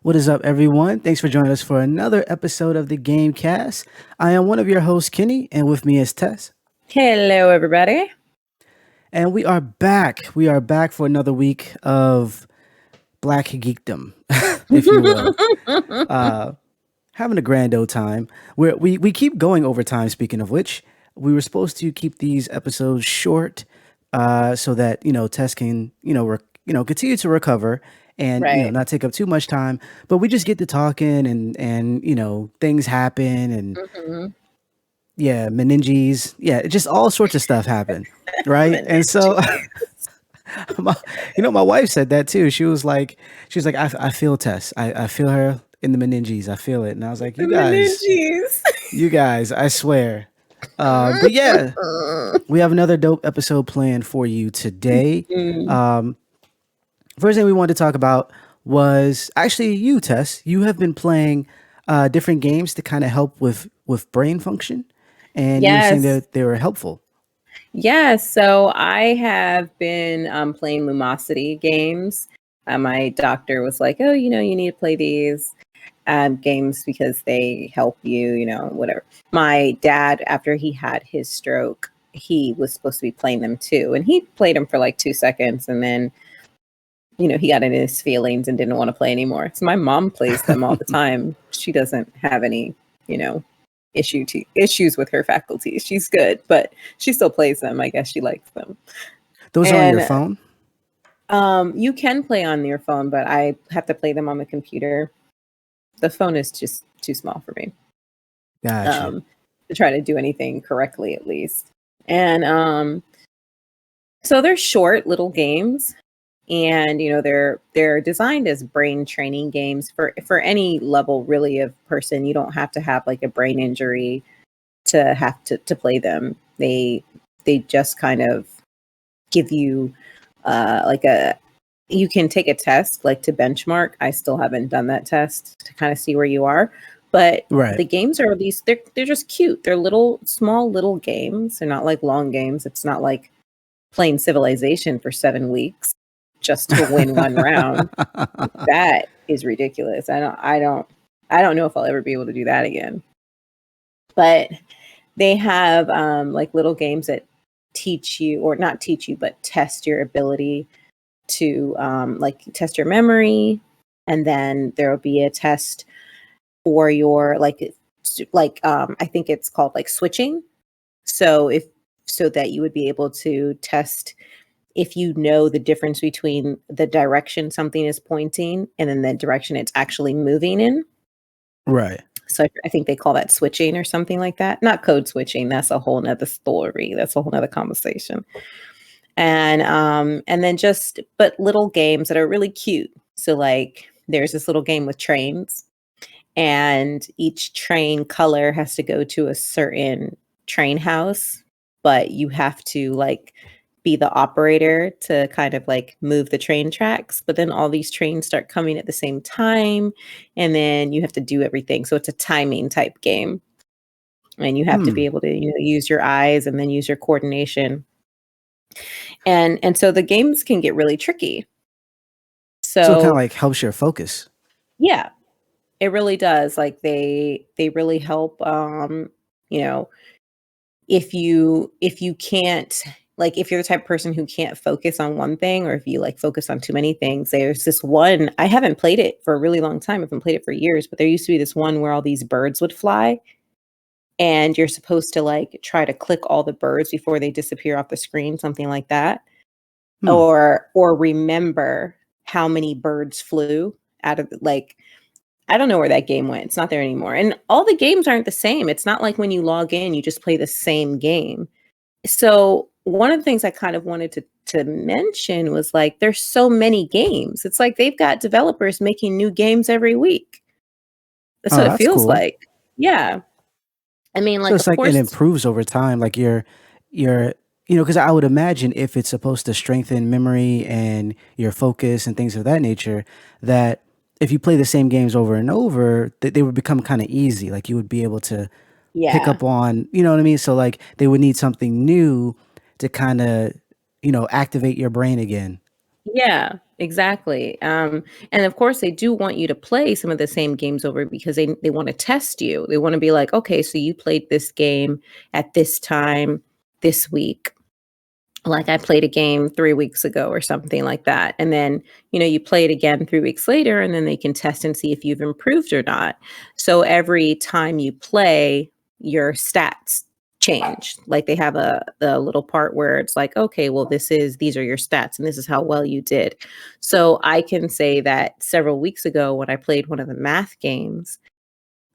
What is up, everyone? Thanks for joining us for another episode of the Gamecast. I am one of your hosts, Kenny, and with me is Tess. Hello, everybody. And we are back. We are back for another week of Black Geekdom, if you will. Having a grand old time. We keep going over time, speaking of which. We were supposed to keep these episodes short so that, Tess can, continue to recover and, Right. not take up too much time. But we just get to talking and things happen and Mhm. yeah, meninges. Yeah, just all sorts of stuff happen. Right. And so, Meninges. my, my wife said that too. She was like, I feel Tess. I feel her in the meninges. I feel it. And I was like, The meninges. you guys, I swear. But yeah, we have another dope episode planned for you today. Mm. Um, First thing we wanted to talk about was actually you, Tess. You have been playing different games to kind of help with brain function, and you were saying Yes. that they were helpful. Yes. So I have been playing Lumosity games. My doctor was like, oh, you need to play these games because they help you, whatever. My dad, after he had his stroke, he was supposed to be playing them too. And he played them for like 2 seconds and then he got in his feelings and didn't want to play anymore. So my mom plays them all the time. She doesn't have any, issues with her faculties. She's good, but she still plays them. I guess she likes them. Those are on your And phone? you can play on your phone, but I have to play them on the computer. The phone is just too small for me Gotcha. to try to do anything correctly, at least. And so they're short little games, and they're designed as brain training games for any level really of person. You don't have to have like a brain injury to have to play them. They just kind of give you like a you can take a test like to benchmark. I still haven't done that test to kind of see where you are, but Right. the games are they're just cute. They're little small little games. They're not like long games. It's not like playing Civilization for 7 weeks just to win one round. That is ridiculous. I don't know if I'll ever be able to do that again. But they have like little games that teach you, or not teach you, but test your ability to like test your memory. And then there will be a test for your I think it's called like switching. So that you would be able to test if you know the difference between the direction something is pointing and then the direction it's actually moving in. Right. So I think they call that switching or something like that. Not code switching. That's a whole nother story. That's a whole nother conversation. And then but little games that are really cute. So like there's this little game with trains, and each train color has to go to a certain train house, but you have to like be the operator to kind of like move the train tracks. But then all these trains start coming at the same time, and then you have to do everything. So it's a timing type game, and you have to be able to use your eyes and then use your coordination. And so the games can get really tricky. So it kind of So like helps your focus. yeah, it really does. Like they really help. You know, if you can't, like, if you're the type of person who can't focus on one thing, or if you like focus on too many things, there's this one. I haven't played it for a really long time. I haven't played it for years, but there used to be this one where all these birds would fly, and you're supposed to like try to click all the birds before they disappear off the screen, something like that. Hmm. Or remember how many birds flew out of like, I don't know where that game went. It's not there anymore. And all the games aren't the same. It's not like when you log in, you just play the same game. So one of the things I kind of wanted to mention was like there's so many games. It's like they've got developers making new games every week. That's Oh, what it that's feels cool. like. Yeah. I mean, So like, it's of like it course, improves over time. Like you're because I would imagine if it's supposed to strengthen memory and your focus and things of that nature, that if you play the same games over and over, that they would become kind of easy. Like you would be able to pick yeah. up on, you know what I mean? So like they would need something new to kind of, activate your brain again. Yeah, exactly. And of course, they do want you to play some of the same games over because they want to test you. They want to be like, okay, so you played this game at this time this week. Like I played a game 3 weeks ago or something like that. And then, you play it again 3 weeks later, and then they can test and see if you've improved or not. So every time you play, your stats change. Like they have a little part where it's like, okay, well, these are your stats and this is how well you did. So I can say that several weeks ago when I played one of the math games,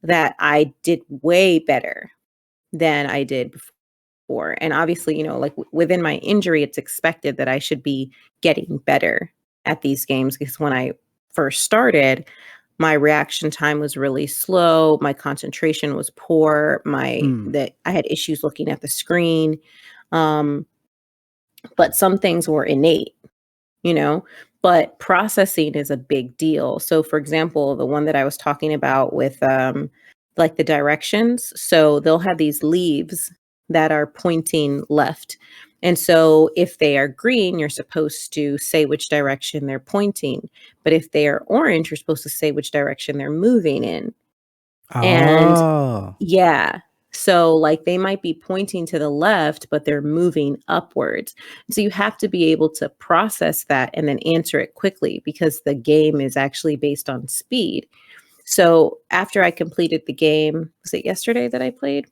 that I did way better than I did before. And obviously, like within my injury, it's expected that I should be getting better at these games because when I first started, my reaction time was really slow, my concentration was poor, my Mm. that I had issues looking at the screen. Um, but some things were innate, you know, but processing is a big deal. So for example, the one that I was talking about with like the directions, so they'll have these leaves that are pointing left. And so if they are green, you're supposed to say which direction they're pointing. But if they are orange, you're supposed to say which direction they're moving in. And Oh, yeah. So, like, they might be pointing to the left, but they're moving upwards. So, you have to be able to process that and then answer it quickly because the game is actually based on speed. So, after I completed the game, was it yesterday that I played?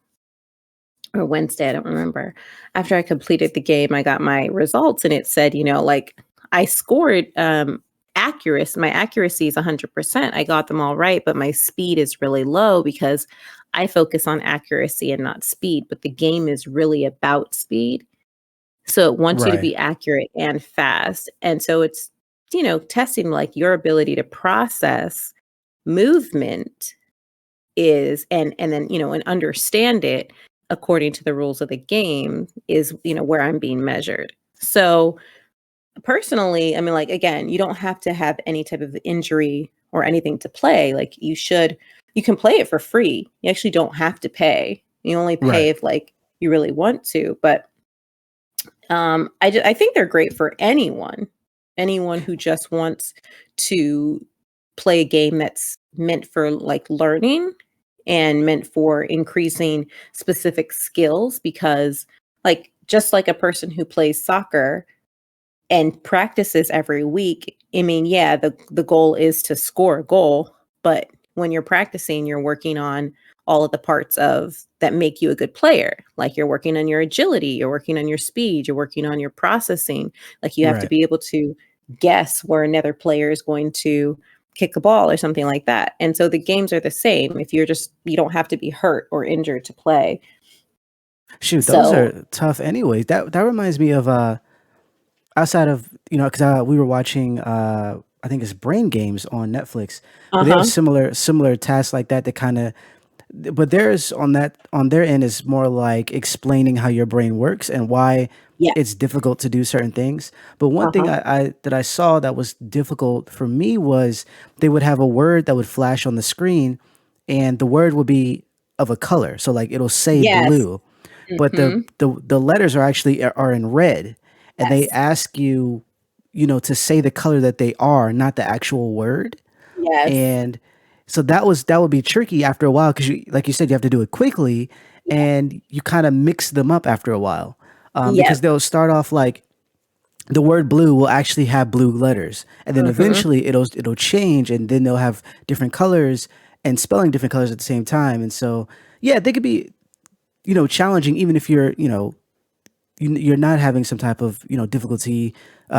Or Wednesday, I don't remember. After I completed the game, I got my results and it said, like I scored accuracy. My accuracy is 100%. I got them all right, but my speed is really low because I focus on accuracy and not speed, but the game is really about speed. So it wants you to right. be accurate and fast. And so it's, testing like your ability to process movement is and then and understand it according to the rules of the game is where I'm being measured. So personally, I mean, like, again, you don't have to have any type of injury or anything to play. Like you can play it for free. You actually don't have to pay. You only pay Right. if like you really want to. But I think they're great for anyone who just wants to play a game that's meant for like learning and meant for increasing specific skills because like just like a person who plays soccer and practices every week, I mean, yeah, the goal is to score a goal, but when you're practicing, you're working on all of the parts of that make you a good player. Like you're working on your agility, you're working on your speed, you're working on your processing. Like you have to Right. be able to guess where another player is going to kick a ball or something like that. And so the games are the same. If you don't have to be hurt or injured to play. Shoot, those So, are tough anyways. That reminds me of outside of, cuz we were watching I think it's Brain Games on Netflix, where they have uh-huh. similar tasks like that kind of, but theirs on their end is more like explaining how your brain works and why Yeah. it's difficult to do certain things. But one thing Uh-huh. I that I saw that was difficult for me was they would have a word that would flash on the screen, and the word would be of a color. So like it'll say Yes. blue, but Mhm. the letters are actually are in red, and they Yes. ask you, to say the color that they are, not the actual word. Yes. And so that would be tricky after a while because you, like you said, you have to do it quickly, Yeah. and you kind of mix them up after a while, because Yep. they'll start off like the word blue will actually have blue letters, and then Mhm. eventually it'll change, and then they'll have different colors and spelling different colors at the same time. And so yeah, they could be, challenging even if you're, you're not having some type of, difficulty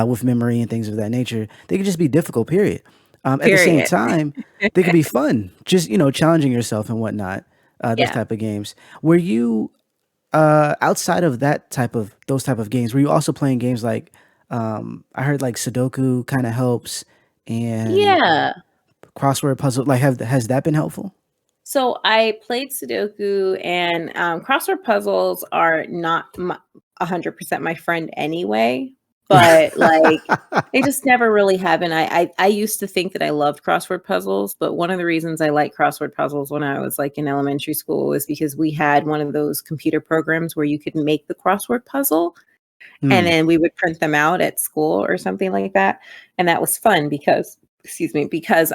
with memory and things of that nature. They could just be difficult, period. At the same Period. time, they could be fun, just, challenging yourself and whatnot. Those Yeah. type of games. Were you outside of those type of games, were you also playing games like, I heard like Sudoku kind of helps, and Yeah. crossword puzzle, like have has that been helpful? So I played Sudoku and crossword puzzles are not 100% my friend anyway, but like they just never really have. And I used to think that I loved crossword puzzles, but one of the reasons I liked crossword puzzles when I was like in elementary school was because we had one of those computer programs where you could make the crossword puzzle. And Mm. then we would print them out at school or something like that. And that was fun because, excuse me, because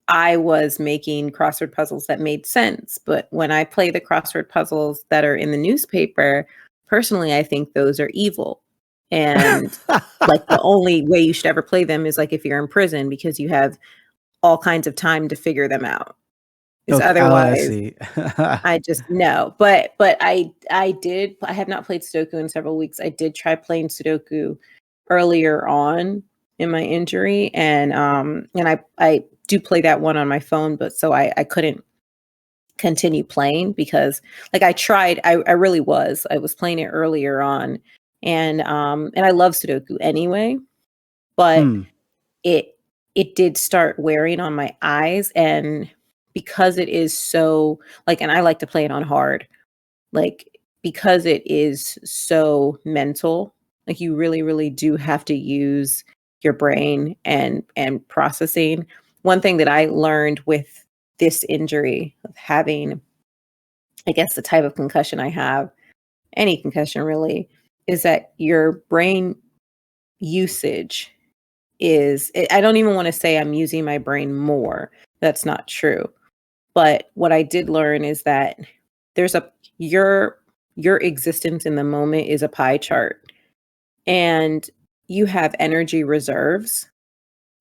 I was making crossword puzzles that made sense. But when I play the crossword puzzles that are in the newspaper, personally, I think those are evil. And like the only way you should ever play them is like if you're in prison because you have all kinds of time to figure them out. Because Okay. Oh, I otherwise, see. I just no. But I have not played Sudoku in several weeks. I did try playing Sudoku earlier on in my injury, and I do play that one on my phone, but so I couldn't continue playing because like I tried, I really I was playing it earlier on, and I love Sudoku anyway, but Mm. it it did start wearing on my eyes, and because it is so like, and I like to play it on hard, like because it is so mental, like you really really do have to use your brain and processing. One thing that I learned with this injury of having, I guess, the type of concussion I have, any concussion really, is that your brain usage I don't even want to say I'm using my brain more. That's not true. But what I did learn is that there's a your your existence in the moment is a pie chart, and you have energy reserves,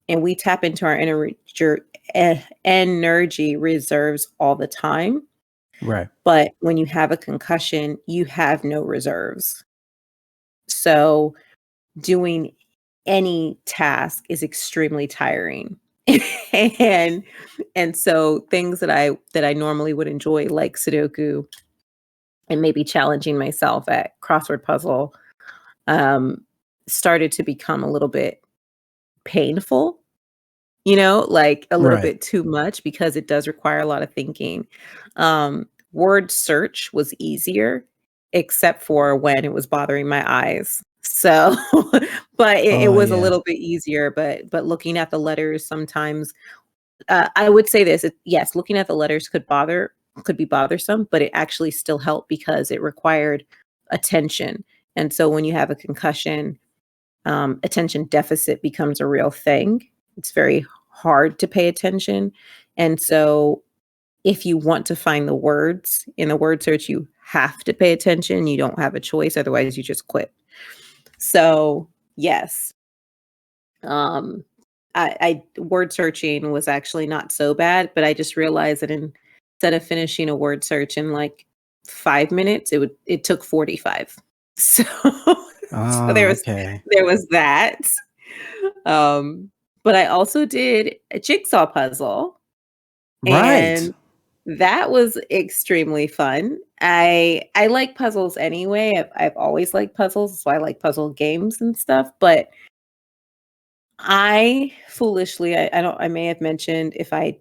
and we tap into our energy reserves all the time. Right. But when you have a concussion, you have no reserves. So doing any task is extremely tiring. and and so things that I normally would enjoy, like Sudoku and maybe challenging myself at crossword puzzle, um, started to become a little bit painful, like a little Right. bit too much because it does require a lot of thinking. Word search was easier, except for when it was bothering my eyes. So, but it Oh, was a yeah. little bit easier. But looking at the letters sometimes, I would say this: yes, looking at the letters could be bothersome, but it actually still helped because it required attention. And so when you have a concussion, attention deficit becomes a real thing. It's very hard to pay attention. And so if you want to find the words in the word search, you have to pay attention. You don't have a choice. Otherwise, you just quit. So, yes. Um, I word searching was actually not so bad, but I just realized that instead of finishing a word search in like 5 minutes, it took 45. So, so Oh, okay. there was that. Um, but I also did a jigsaw puzzle, Right. and that was extremely fun. I like puzzles anyway. I've always liked puzzles, so I like puzzle games and stuff. But I foolishly, I don't, I may have mentioned, if I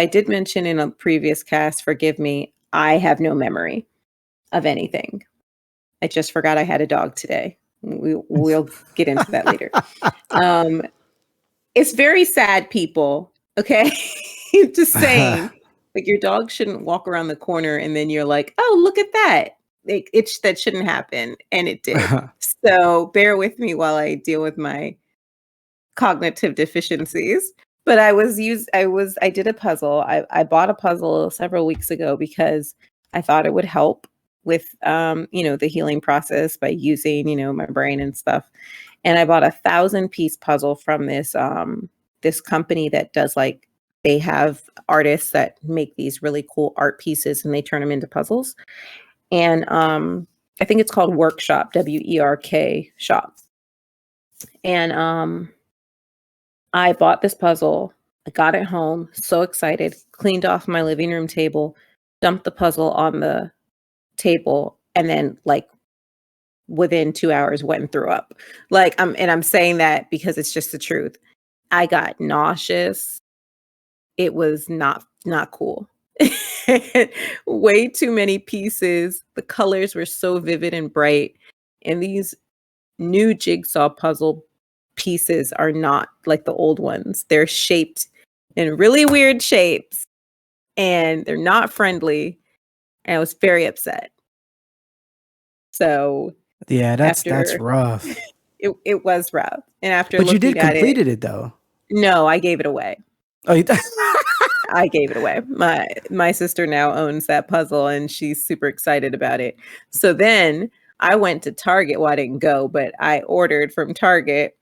did mention in a previous cast, forgive me. I have no memory of anything. I just forgot I had a dog today. We'll get into that later. Um, It's very sad, people, okay? Just saying, like, your dog shouldn't walk around the corner and then you're like, "Oh, look at that." That shouldn't happen, and it did. So, bear with me while I deal with my cognitive deficiencies. But I did a puzzle. I bought a puzzle several weeks ago because I thought it would help with, the healing process by using, my brain and stuff. And I bought a 1,000-piece puzzle from this company that does, like, they have artists that make these really cool art pieces and they turn them into puzzles. And I think it's called Workshop, WERK shop. And I bought this puzzle. I got it home, so excited, cleaned off my living room table, dumped the puzzle on the table, and then, like, within 2 hours went and threw up. Like, I'm saying that because it's just the truth. I got nauseous. It was not cool. Way too many pieces. The colors were so vivid and bright, and these new jigsaw puzzle pieces are not like the old ones. They're shaped in really weird shapes, and they're not friendly, and I was very upset. So, Yeah, that's After rough. it was rough. And after But you looking did at it, completed it though. no, I gave it away. Oh, you I gave it away. My sister now owns that puzzle and she's super excited about it. So then I went to Target. Well, I didn't go, but I ordered from Target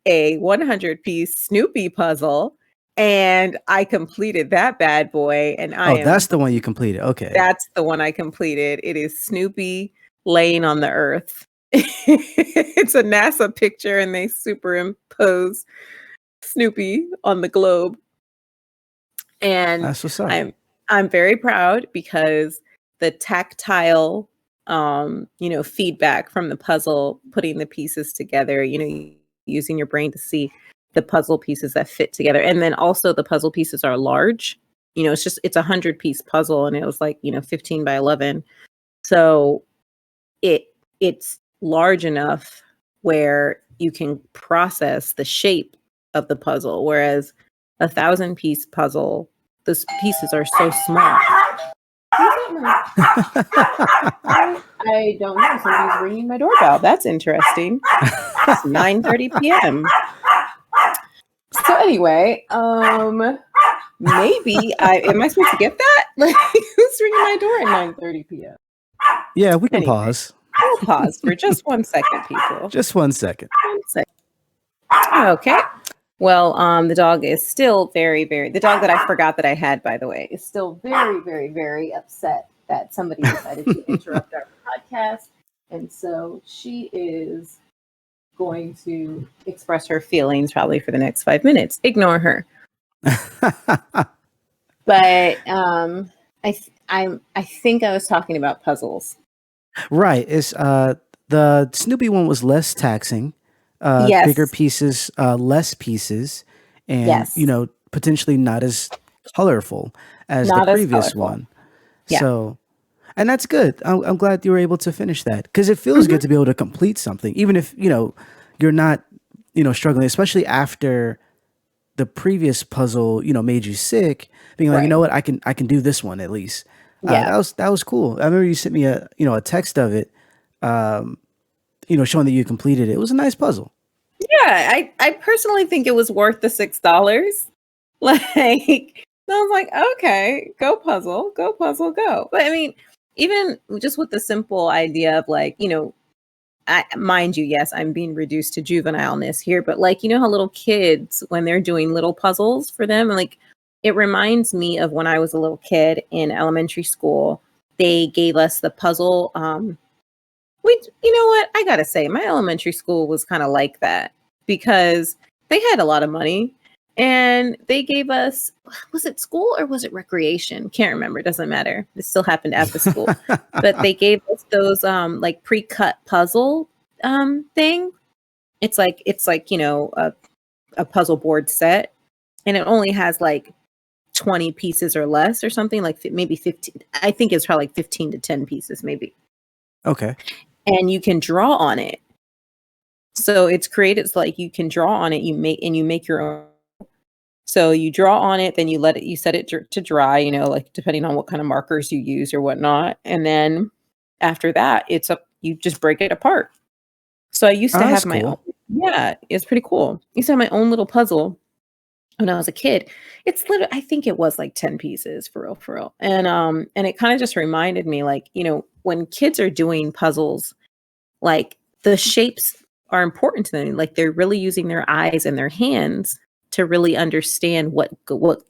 a 100-piece Snoopy puzzle and I completed that bad boy and Oh, that's the one you completed. Okay. that's the one I completed. It is Snoopy laying on the earth. It's a NASA picture and they superimpose Snoopy on the globe. And That's what's up. I'm very proud because the tactile feedback from the puzzle, putting the pieces together, using your brain to see the puzzle pieces that fit together. And then also the puzzle pieces are large. It's a 100-piece puzzle and it was like, 15 by 11. So it's large enough where you can process the shape of the puzzle, whereas 1,000-piece puzzle, the pieces are so small. I don't know. Somebody's ringing my doorbell. That's interesting. It's 9:30 p.m. So anyway, maybe am I supposed to get that? Like, who's ringing my door at 9:30 p.m.? Yeah, we can Anyway. pause. We'll pause for just 1 second, people. Just 1 second. 1 second. Okay. Well, the dog is still very, very, the dog that I forgot that I had, by the way, is still very, very, very upset that somebody decided to interrupt our podcast. And so she is going to express her feelings probably for the next 5 minutes. Ignore her. But I think I was talking about puzzles. Right. It's the Snoopy one was less taxing. Yes. Bigger pieces, less pieces, and Yes. potentially not as colorful as Not the as previous colorful. one. Yeah. So, and that's good. I'm glad you were able to finish that because it feels good to be able to complete something, even if you're not struggling, especially after the previous puzzle made you sick. Being like, Right. you know what, I can do this one at least. Yeah. That was cool. I remember you sent me a text of it. Showing that you completed it. It was a nice puzzle. Yeah, I personally think it was worth the $6. Like, I was like, okay, go puzzle, go. But I mean, even just with the simple idea of like, mind you, yes, I'm being reduced to juvenileness here, but like, how little kids, when they're doing little puzzles for them, like, it reminds me of when I was a little kid in elementary school. They gave us the puzzle. You know what? I gotta say, my elementary school was kind of like that because they had a lot of money and they gave us, was it school or was it recreation? Can't remember. It doesn't matter. It still happened at the school. But they gave us those like pre-cut puzzle thing. It's like a puzzle board set and it only has like 20 pieces or less or something, like maybe 15. I think it's probably like 15 to 10 pieces maybe. Okay. And you can draw on it. So it's created so like you can draw on it, you make your own. So you draw on it, then you set it to dry, like depending on what kind of markers you use or whatnot. And then after that, you just break it apart. So I used Oh, to that's have my own. cool. Yeah, it's pretty cool. I used to have my own little puzzle when I was a kid. It's literally, I think it was like 10 pieces for real. And it kind of just reminded me, like, when kids are doing puzzles, like the shapes are important to them. Like they're really using their eyes and their hands to really understand what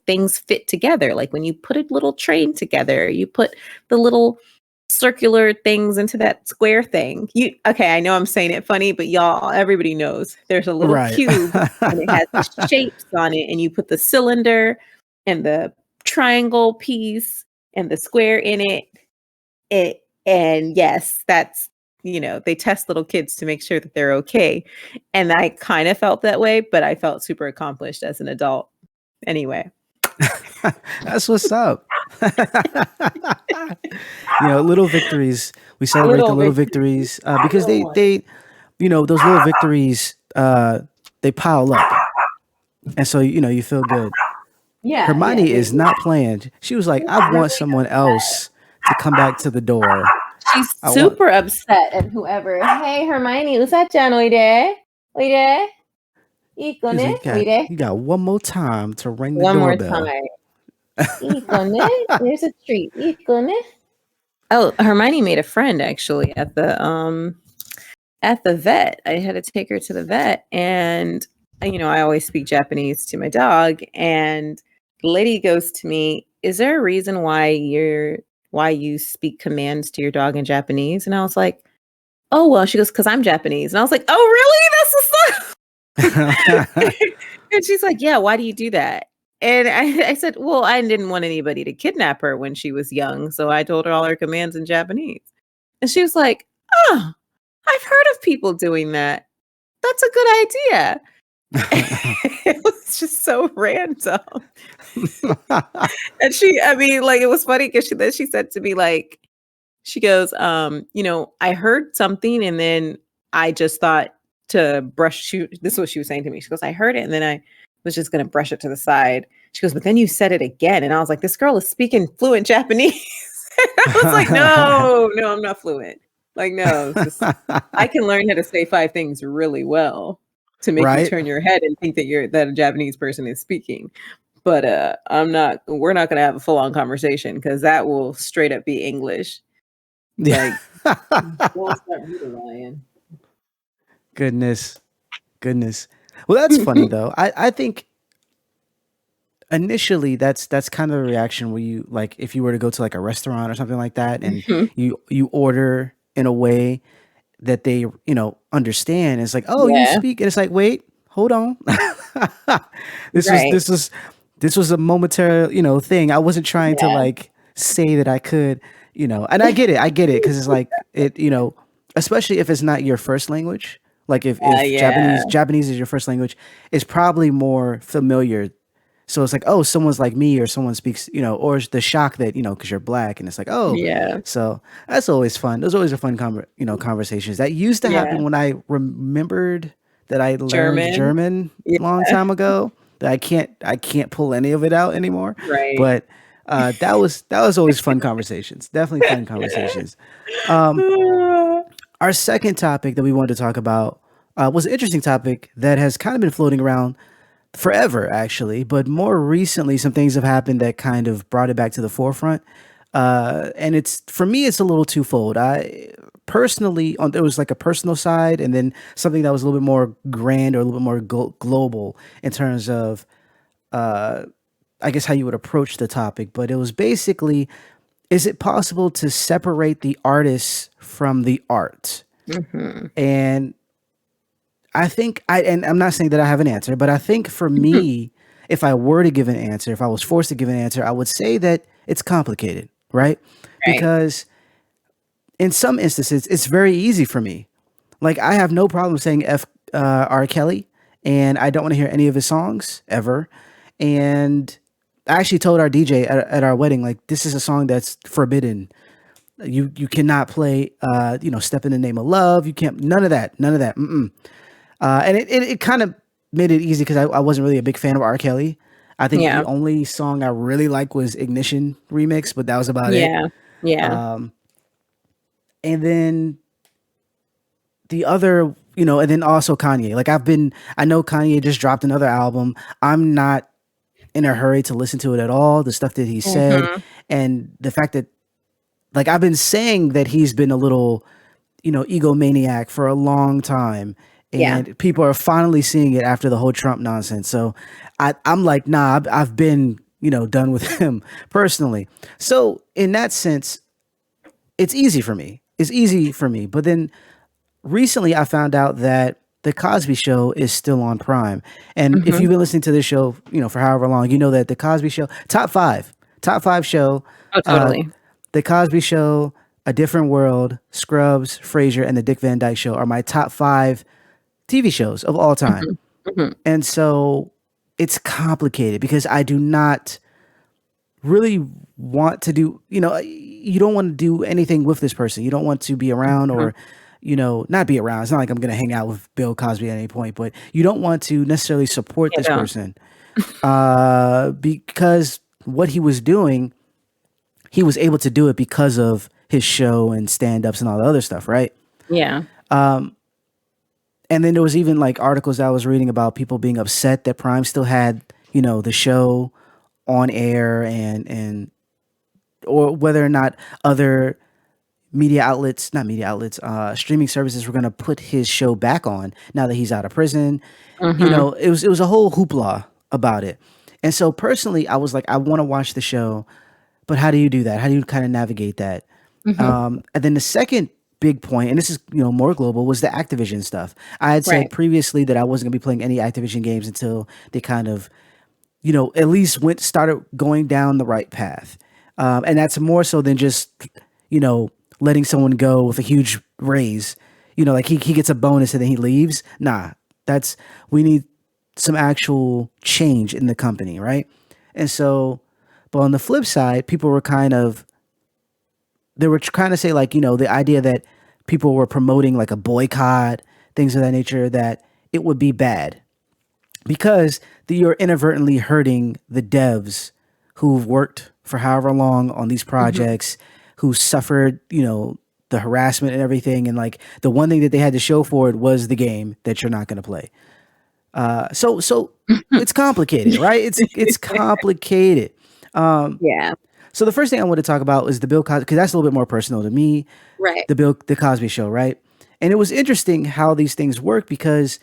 things fit together. Like when you put a little train together, you put the little circular things into that square thing. Okay, I know I'm saying it funny, but everybody knows there's a little Right. cube and it has shapes on it, and you put the cylinder and the triangle piece and the square in it. And yes, that's they test little kids to make sure that they're okay. And I kind of felt that way, but I felt super accomplished as an adult. Anyway. That's what's up. Little victories. We celebrate the little victories because they those little victories they pile up, and so you feel good. Yeah. Hermione is not playing. She was like, I want someone else to come back to the door. she's I want. super upset at whoever. Hey, Hermione, usa chan oide. Oide. He's Ikone. like, Oide. you got one more time to ring the One more doorbell. time. Ikone. There's a treat. Ikone. Oh, Hermione made a friend actually at the vet. I had to take her to the vet, and I always speak Japanese to my dog, and the lady goes to me, "Is there a reason why you speak commands to your dog in Japanese?" And I was like, "Oh, well," she goes, "'Cause I'm Japanese." And I was like, "Oh, really? That's the stuff." And she's like, "Yeah, why do you do that?" And I said, "Well, I didn't want anybody to kidnap her when she was young, so I told her all her commands in Japanese." And she was like, "Oh, I've heard of people doing that. That's a good idea." It was just so random. And it was funny because she said to me, like, she goes, "I heard something and then I just thought to this is what she was saying to me. She goes, "I heard it and then I was just gonna brush it to the side." She goes, "But then you said it again." And I was like, "This girl is speaking fluent Japanese." I was like, "No, no, I'm not fluent. Like, no, it's just I can learn how to say 5 things really well to make you Right? turn your head and think that a Japanese person is speaking. But we're not gonna have a full-on conversation because that will straight up be English." Yeah. Like, don't start me to lying. Goodness. Goodness. Well, that's funny though. I think initially that's kind of a reaction where you like if you were to go to like a restaurant or something like that and Mhm. you order in a way that they understand. It's like, oh, you Yeah, speak, and it's like, wait, hold on. this was right. this was this was a momentary thing. I wasn't trying to Yeah. like say that I could, and I get it because it's like it, especially if it's not your first language. Like if Yeah. Japanese is your first language, it's probably more familiar. So it's like, oh, someone's like me, or someone speaks, or it's the shock that because you're black, and it's like, oh, Yeah. so that's always fun. Those always are fun, conversations that used to Yeah. happen when I remembered that I learned German. German Yeah, a long time ago. That I can't pull any of it out anymore. right. But that was always fun conversations. Definitely fun conversations. Our second topic that we wanted to talk about was an interesting topic that has kind of been floating around forever, actually. But more recently, some things have happened that kind of brought it back to the forefront. And it's for me, it's a little twofold. I personally, there was like a personal side, and then something that was a little bit more grand or a little bit more global in terms of, I guess, how you would approach the topic. But it was basically, is it possible to separate the artist from the art? Mhm. And and I'm not saying that I have an answer, but I think for me, if I were to give an answer, if I was forced to give an answer, I would say that it's complicated, right? Right. Because in some instances, it's very easy for me. Like I have no problem saying F R Kelly, and I don't want to hear any of his songs ever. And I actually told our DJ at our wedding, like, this is a song that's forbidden. You cannot play, "Step in the Name of Love." You can't, none of that, none of that. Mm-mm. And it kind of made it easy because I wasn't really a big fan of R. Kelly. I think the Yeah. only song I really liked was Ignition remix, but that was about it. Yeah. Yeah. And then the other, and then also Kanye. Like I know Kanye just dropped another album. I'm not in a hurry to listen to it at all. The stuff that he said, Mhm. and the fact that, like, I've been saying that he's been a little, egomaniac for a long time. Yeah. And people are finally seeing it after the whole Trump nonsense. So I'm like, nah, I've been, done with him personally. So in that sense, it's easy for me. It's easy for me. But then recently I found out that the Cosby Show is still on Prime. And if Mhm. you've been listening to this show, for however long, you know that the Cosby Show, top five show, Oh, uh, totally. the Cosby Show, A Different World, Scrubs, Frasier, and the Dick Van Dyke Show are my top 5 TV shows of all time. Mhm. Mhm. And so it's complicated because I do not really want to do, you don't want to do anything with this person. You don't want to be around Mhm. or, not be around. It's not like I'm going to hang out with Bill Cosby at any point, but you don't want to necessarily support Yeah, this don't. person because what he was doing, he was able to do it because of his show and stand-ups and all the other stuff, right? Yeah. And then there was even like articles I was reading about people being upset that Prime still had, the show on air, and or whether or not other media outlets, not media outlets, streaming services were going to put his show back on now that he's out of prison. Mm-hmm. It was a whole hoopla about it. And so personally, I was like, I want to watch the show, but how do you do that? How do you kind of navigate that? Mm-hmm. And then the second big point, and this is more global, was the Activision stuff. I had said Right. previously that I wasn't gonna be playing any Activision games until they kind of at least started going down the right path. And that's more so than just you know letting someone go with a huge raise. Like he gets a bonus and then he leaves. Nah, that's we need some actual change in the company, right? And so, but on the flip side, people were kind of they were trying to say like the idea that people were promoting like a boycott, things of that nature, that it would be bad because you're inadvertently hurting the devs who've worked for however long on these Mm-hmm. projects, who suffered the harassment and everything, and like the one thing that they had to show for it was the game that you're not going to play. So it's complicated, right? It's complicated. Yeah. So the first thing I want to talk about is the Bill Cosby, because that's a little bit more personal to me. Right. The Cosby Show, right? And it was interesting how these things work because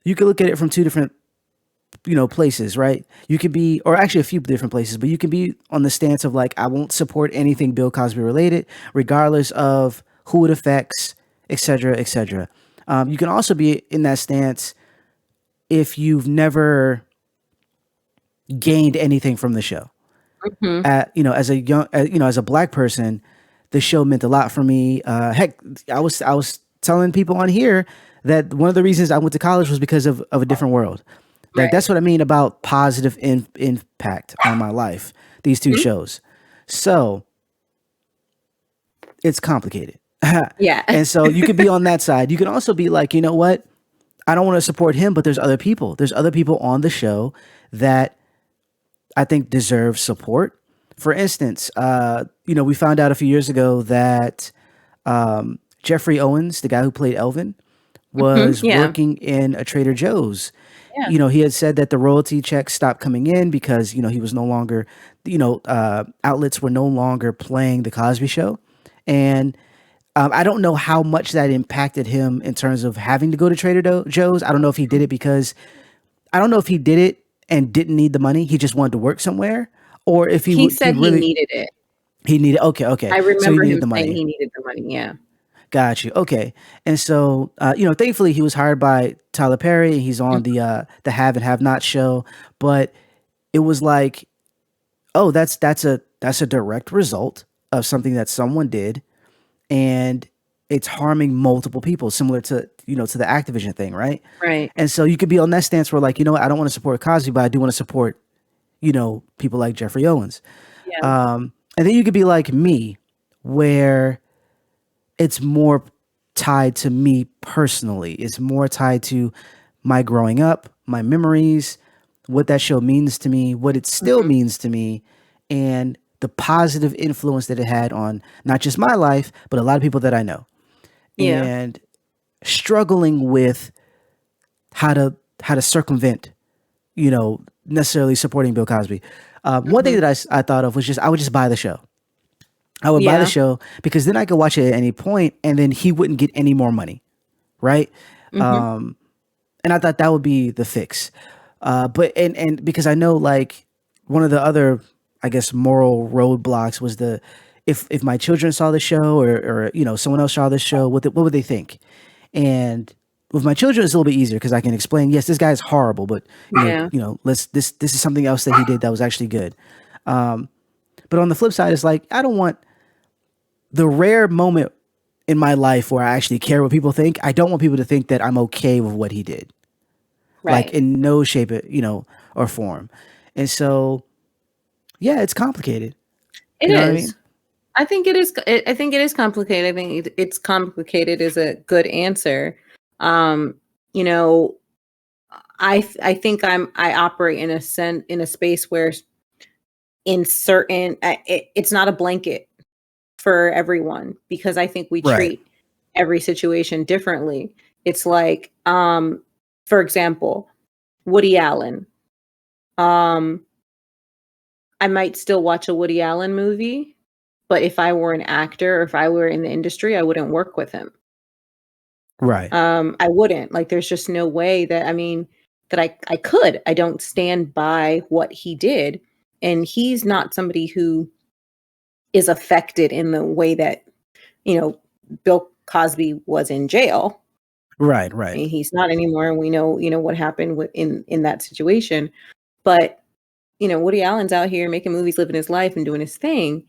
you could look at it from two different places, right? You could be, or actually a few different places, but you can be on the stance of like, I won't support anything Bill Cosby related, regardless of who it affects, et cetera, et cetera. You can also be in that stance if you've never gained anything from the show. Mm-hmm. As a young, as a black person, the show meant a lot for me. Heck, I was telling people on here that one of the reasons I went to college was because of a different world. Like Right. that's what I mean about positive impact on my life. These two Mhm. shows, so it's complicated. Yeah. And so you could be on that side. You can also be like, you know what? I don't want to support him, but there's other people. There's other people on the show that I think deserve support. For instance, we found out a few years ago that Jeffrey Owens, the guy who played Elvin, Mhm. was Yeah. working in a Trader Joe's. Yeah. He had said that the royalty checks stopped coming in because he was no longer, outlets were no longer playing the Cosby Show, and I don't know how much that impacted him in terms of having to go to Joe's. I don't know if he did it because I don't know if he did it and didn't need the money. He just wanted to work somewhere, or if He he said he really needed it. he needed. Okay. I So he remember needed him the saying money. he needed the money. Yeah. Got you. Okay. And so, thankfully he was hired by Tyler Perry. He's on Mhm. the Have and Have Not show, but it was like, oh, that's a direct result of something that someone did, and it's harming multiple people, similar to to the Activision thing, right? Right. And so you could be on that stance where like, I don't want to support Cosby, but I do want to support people like Jeffrey Owens. Yeah. And then you could be like me, where it's more tied to me personally. It's more tied to my growing up, my memories, what that show means to me, what it still Mhm. means to me, and the positive influence that it had on not just my life, but a lot of people that I know. Yeah. And struggling with how to circumvent, necessarily supporting Bill Cosby. One thing Mhm. that I thought of was just I would just buy the show. I would buy the Yeah. show because then I could watch it at any point, and then he wouldn't get any more money, right? Mhm. And I thought that would be the fix. But and because I know like one of the other, I guess, moral roadblocks was the if my children saw the show, or someone else saw this show, what would they think? And with my children, it's a little bit easier because I can explain. Yes, this guy is horrible, but Yeah. let's this is something else that he did that was actually good. But on the flip side, it's like I don't want the rare moment in my life where I actually care what people think. I don't want people to think that I'm okay with what he did, like Right. in no shape, or form. And so, yeah, it's complicated. It You know what I mean? is. I think it is. I think it is complicated. I think it's complicated is a good answer. Um, you know, I think I operate in a space where in certain it's not a blanket for everyone because I think we Right. treat every situation differently. It's like, for example, Woody Allen. Um, I might still watch a Woody Allen movie, but if I were an actor or if I were in the industry, I wouldn't work with him. Right. I wouldn't. Like, there's just no way that, I mean, that I could. I don't stand by what he did. And he's not somebody who is affected in the way that, you know, Bill Cosby was in jail. Right. I Right. mean, he's not anymore, and we know, what happened in that situation. But, Woody Allen's out here making movies, living his life and doing his thing.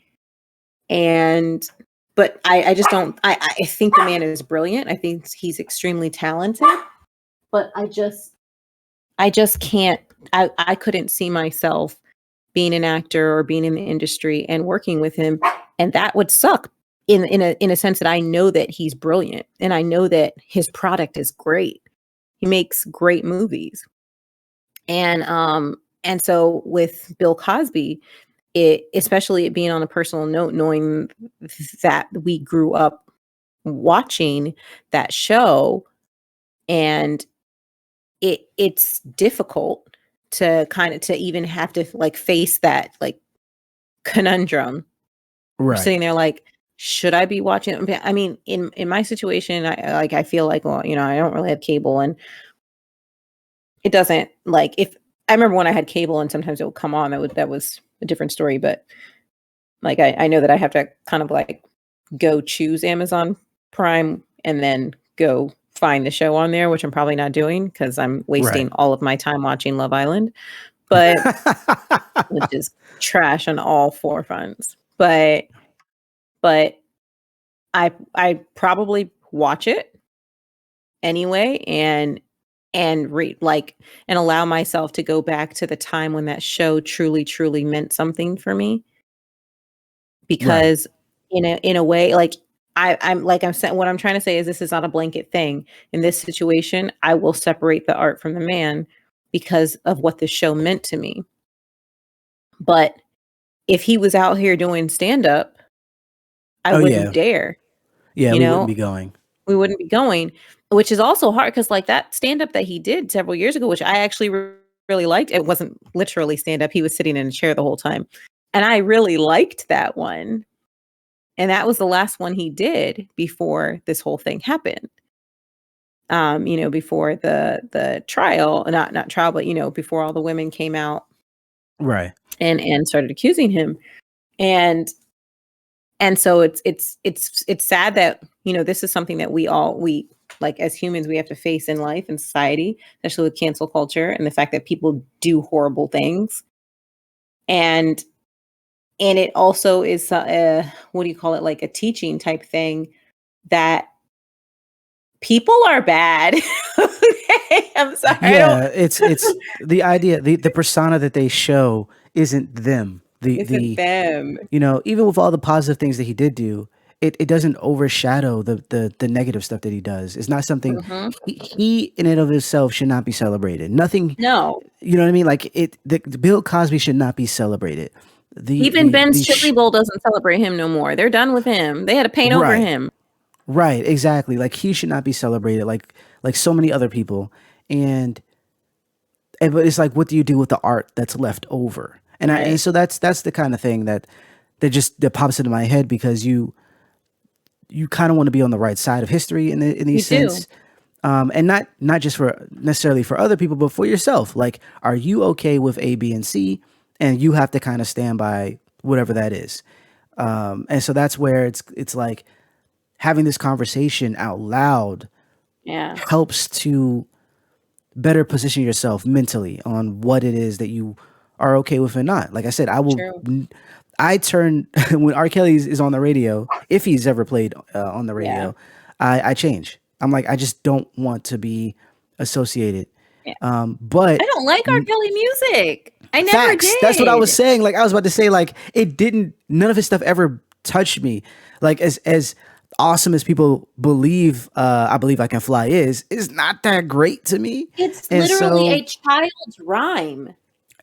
And but I just don't I think the man is brilliant. I think he's extremely talented, but I just can't I couldn't see myself being an actor or being in the industry and working with him, and that would suck in a sense that I know that he's brilliant and I know that his product is great. He makes great movies. And so with Bill Cosby, it especially it being on a personal note, knowing that we grew up watching that show, and it's difficult to kind of to even have to like face that like conundrum. We're Right. sitting there like, should I be watching? I mean, in my situation, I feel like, well, I don't really have cable, and it doesn't like if I remember when I had cable and sometimes it would come on, that was a different story. But like I know that I have to kind of like go choose Amazon Prime and then go find the show on there, which I'm probably not doing because I'm Right. wasting all of my time watching Love Island, but which is trash on all four fronts. But I probably watch it anyway and read like and allow myself to go back to the time when that show truly meant something for me, Right. because in a way, like I'm like I'm saying, what I'm trying to say is this is not a blanket thing. In this situation, I will separate the art from the man because of what the show meant to me. But if he was out here doing stand up, I Oh wouldn't yeah. dare, Yeah. you We wouldn't know? be going. We wouldn't be going, which is also hard because like that stand up that he did several years ago, which I actually really liked. It wasn't literally stand up. He was sitting in a chair the whole time. And I really liked that one. And that was the last one he did before this whole thing happened. Before the trial, not trial, but before all the women came out Right. and started accusing him. And so it's sad that this is something that we like as humans we have to face in life and society, especially with cancel culture and the fact that people do horrible things. And it also is what do you call it, like a teaching type thing that people are bad. Okay, I'm sorry. I don't. Yeah, it's the idea, the persona that they show isn't them. Isn't The them. even with all the positive things that he did do, it doesn't overshadow the negative stuff that he does. It's not something Mhm. he in and of himself should not be celebrated. Nothing, No. you know what I mean? Like the Bill Cosby should not be celebrated. The Even the Ben's the Chili sh- Bowl doesn't celebrate him no more. They're done with him. They had to paint over right. him. Right, exactly. Like he should not be celebrated like so many other people. And but it's like, what do you do with the art that's left over? And Right. so that's the kind of thing that pops into my head, because you kind of want to be on the right side of history in You these do. sense, and not just for necessarily for other people, but for yourself. Like, are you okay with A, B, and C, and you have to kind of stand by whatever that is. And so that's where it's like having this conversation out loud Yeah. helps to better position yourself mentally on what it is that you are okay with and not. Like I said, True. I turn when R. Kelly is on the radio, if he's ever played on the Yeah. radio, I change. I'm like, I just don't want to be associated. Yeah. I But don't like R. Kelly music. I never facts. That's what I was did. saying. Like I was about to say, like it didn't. None of his stuff ever touched me. Like as awesome as people believe, I believe I can fly is not that great to me. It's And literally so a child's rhyme.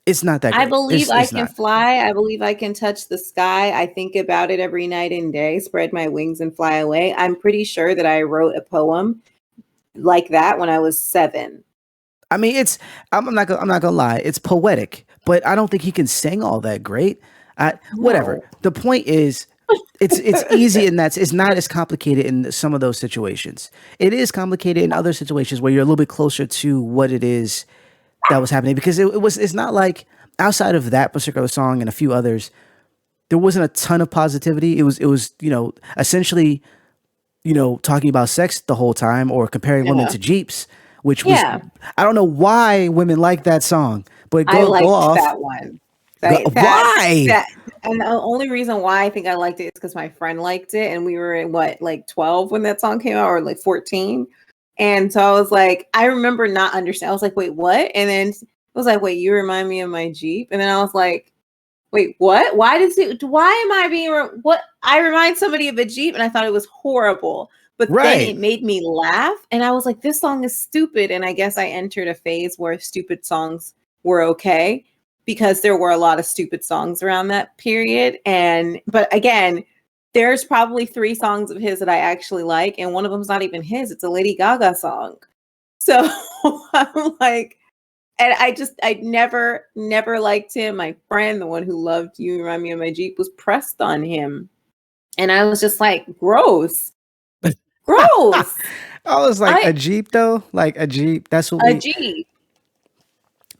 It's not that I great. believe I It's can not. fly. I believe I can touch the sky. I think about it every night and day, spread my wings and fly away. I'm pretty sure that I wrote a poem like that when I was 7. I mean, I'm not gonna lie. It's poetic, but I don't think he can sing all that great. Whatever. No. The point is, it's easy, and it's not as complicated in some of those situations. It is complicated in other situations where you're a little bit closer to what it is that was happening, because it's not like, outside of that particular song and a few others, there wasn't a ton of positivity. It was essentially, talking about sex the whole time, or comparing women Yeah. to Jeeps, which was, Yeah. I don't know why women like that song, but I go liked off. that one. Go, That why? that and the only reason why I think I liked it is because my friend liked it, and we were in what, like 12 when that song came out, or like 14. And so I was like, I remember not understand. I was like, wait, what? And then it was like, wait, you remind me of my Jeep. And then I was like, wait, what? Why am I being what? I remind somebody of a Jeep, and I thought it was horrible. But then Right. it made me laugh, and I was like, this song is stupid. And I guess I entered a phase where stupid songs were okay, because there were a lot of stupid songs around that period. But again, there's probably 3 songs of his that I actually like, and one of them's not even his. It's a Lady Gaga song. So I'm like, and I never liked him. My friend, the one who loved You Remind Me of My Jeep, was pressed on him. And I was just like, gross. Gross. I was like, I a Jeep though, like a Jeep. That's what A we. Jeep,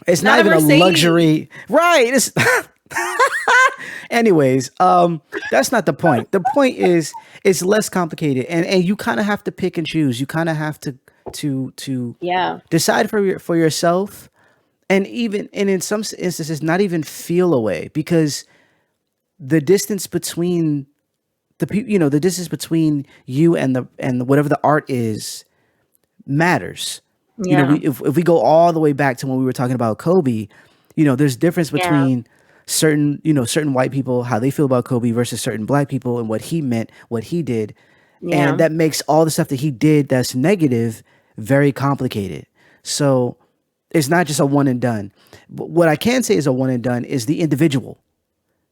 It's not not a even a Mercedes. luxury, right? It's. Anyways, that's not the point. The point is, it's less complicated, and you kind of have to pick and choose. You kind of have to Yeah. decide for yourself, and in some instances, not even feel away, because the distance between the distance between you and whatever the art is matters. Yeah. If we go all the way back to when we were talking about Kobe, there's difference Yeah. between certain white people, how they feel about Kobe, versus certain black people and what he meant, what he did. And Yeah. that makes all the stuff that he did that's negative very complicated. So it's not just a one and done. But what I can say is a one and done is the individual.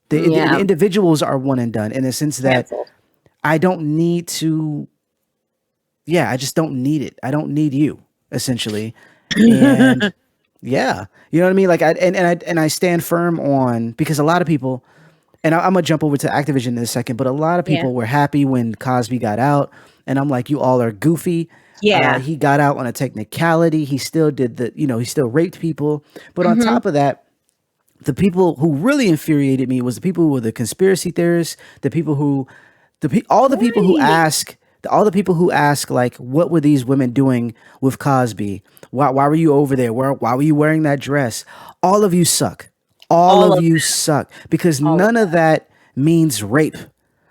The Yeah. individuals are one and done, in the sense that Canceled. I don't need to. Yeah, I just don't need it. I don't need you, essentially. And yeah, you know what I mean. Like I stand firm on, because a lot of people, and I'm gonna jump over to Activision in a second, but a lot of Yeah. people were happy when Cosby got out, and I'm like, you all are goofy. Yeah. He got out on a technicality. He still did he still raped people. But on Mhm. top of that, the people who really infuriated me was the people who were the conspiracy theorists, the people who, all the people who Right. ask, all the people who ask, like, what were these women doing with Cosby? Why were you over there? Why were you wearing that dress? All of you suck. All All of of you suck, because all of none of that means rape.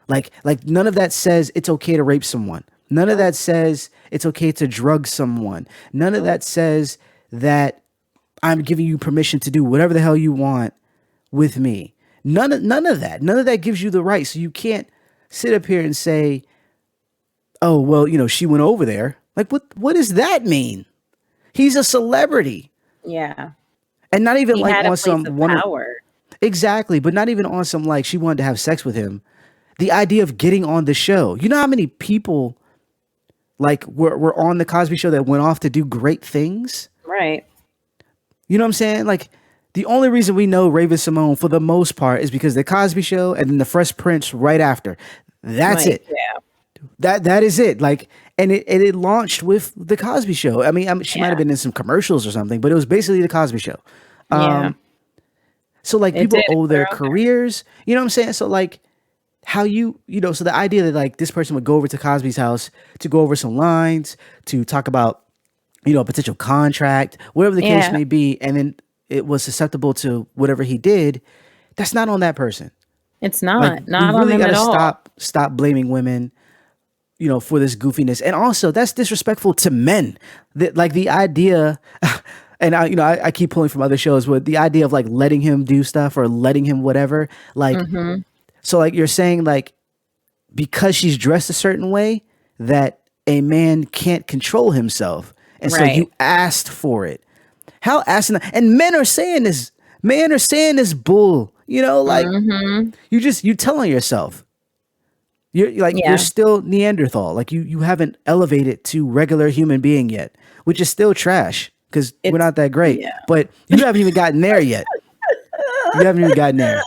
Like none of that says it's okay to rape someone. None of Nope. that says it's okay to drug someone. None of Nope. that says that I'm giving you permission to do whatever the hell you want with me. None of that. None of that gives you the right. So you can't sit up here and say, "Oh, well, she went over there." Like, what does that mean? He's a celebrity. Yeah. And not even He like had a on place some of one. power. Exactly, but not even on some, like, she wanted to have sex with him. The idea of getting on the show. You know how many people, like, were on the Cosby Show that went off to do great things? Right. You know what I'm saying? Like, the only reason we know Raven Simone for the most part is because the Cosby Show and then the Fresh Prince right after. That's Like, it. yeah. That is it. Like, and it launched with the Cosby Show. I mean, she might have Yeah. been in some commercials or something, but it was basically the Cosby Show. Yeah. So, like, It did. people It owe put her their out there. careers. You know what I'm saying? So, like, how so the idea that, like, this person would go over to Cosby's house to go over some lines, to talk about, a potential contract, whatever the case Yeah. may be, and then it was susceptible to whatever he did. That's not on that person. It's Like, not. we Not on really them got at to all. stop blaming women, for this goofiness. And also, that's disrespectful to men. Like, the idea, and I keep pulling from other shows, with the idea of, like, letting him do stuff or letting him whatever. Like, Mhm. so, like, you're saying, like, because she's dressed a certain way, that a man can't control himself, and so Right. you asked for it. How asinine! And men are saying this. man are saying this bull. Like Mhm. you telling yourself you're Yeah. still Neanderthal. Like you haven't elevated to regular human being yet, which is still trash because we're It's not that great. yeah. But you haven't even gotten there yet. You haven't even gotten there.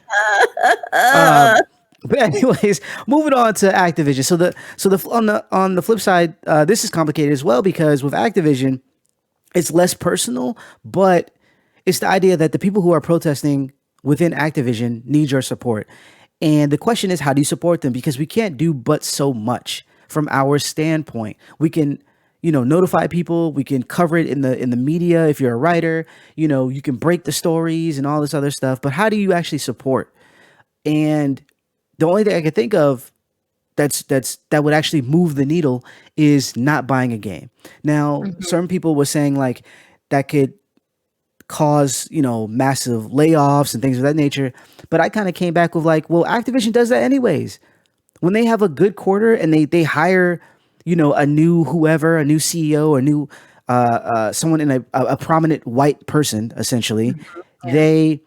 But anyways, moving on to Activision. So the on the flip side, this is complicated as well because with Activision, it's less personal, but it's the idea that the people who are protesting within Activision need your support. And the question is, how do you support them? Because we can't do but so much from our standpoint. We can, notify people. We can cover it in the media if you're a writer. You can break the stories and all this other stuff. But how do you actually support? And the only thing I can think of that would actually move the needle is not buying a game. Now, Mhm. certain people were saying like that could cause massive layoffs and things of that nature, but I kind of came back with like, well, Activision does that anyways. When they have a good quarter and they hire a new whoever, a new CEO, a new someone in a prominent white person, essentially, Mhm. Yeah. they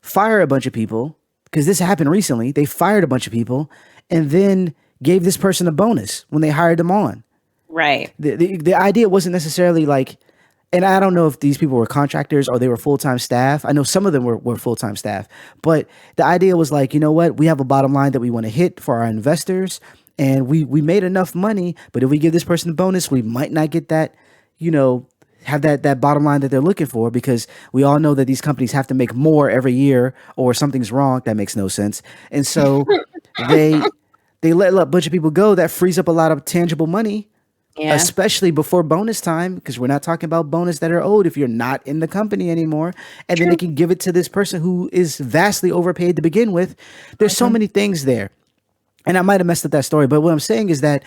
fire a bunch of people because this happened recently. They fired a bunch of people and then gave this person a bonus when they hired them on. Right. The idea wasn't necessarily like, and I don't know if these people were contractors or they were full-time staff. I know some of them were full-time staff, but the idea was like, you know what, we have a bottom line that we want to hit for our investors, and we made enough money, but if we give this person a bonus, we might not get that, you know have that bottom line that they're looking for, because we all know that these companies have to make more every year or something's wrong. That makes no sense. And so they they let a bunch of people go. That frees up a lot of tangible money, Yeah. especially before bonus time, because we're not talking about bonus that are owed if you're not in the company anymore. And then they True. can give it to this person who is vastly overpaid to begin with. There's so Mhm. many things there. And I might have messed up that story, but what I'm saying is that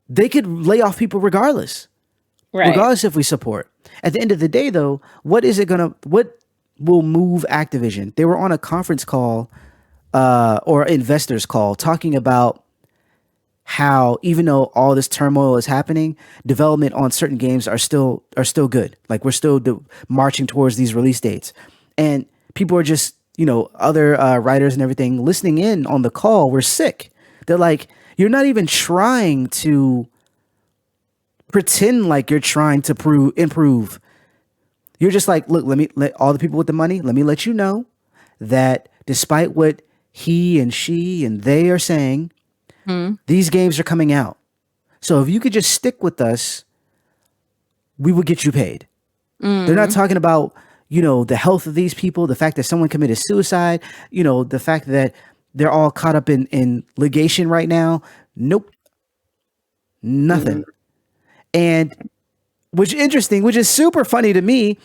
they could lay off people Right. regardless if we support. At the end of the day, though, what will move Activision? They were on a conference call, or investors call, talking about how even though all this turmoil is happening, development on certain games are still good. Like we're still marching towards these release dates, and people are just other writers and everything listening in on the call were sick. They're like, you're not even trying to pretend like you're trying to improve. You're just like, look, let all the people with the money, let me let you know that despite what he and she and they are saying, Mhm. these games are coming out. So if you could just stick with us, we will get you paid. They're not Mm. talking about, the health of these people, the fact that someone committed suicide, the fact that they're all caught up in litigation right now. Nope, Mm. nothing. And which is interesting, which is super funny to me.